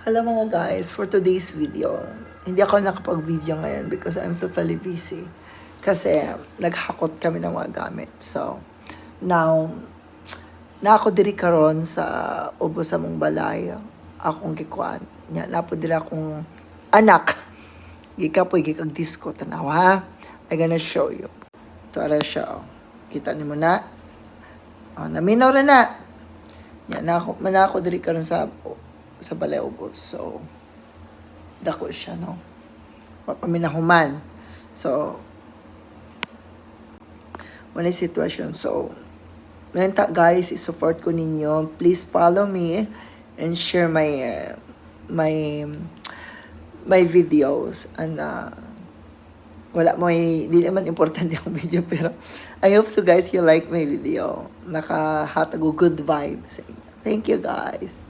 Hello mga guys, for today's video, hindi ako nakapag-video ngayon because I'm totally busy. Kasi naghakot kami ng mga gamit. So, now, na ako diri karon sa ubos sa mong balay. Akong gikuan. Nya, napo diri akong anak. Gikapoy, gikag-disco, tanaw ha. I'm gonna show you. Ito ara siya, oh. Kita ni mo na. Oh, naminaw na na. Nya, na ako diri karon sa balay ubos. So, dako siya, no? Papaminahuman. So, wala sitwasyon. So, menta guys, i-support ko ninyo. Please follow me and share my videos. And, wala mo di naman importante yung video, pero I hope so guys you like my video. Nakahatag good vibes. Thank you guys.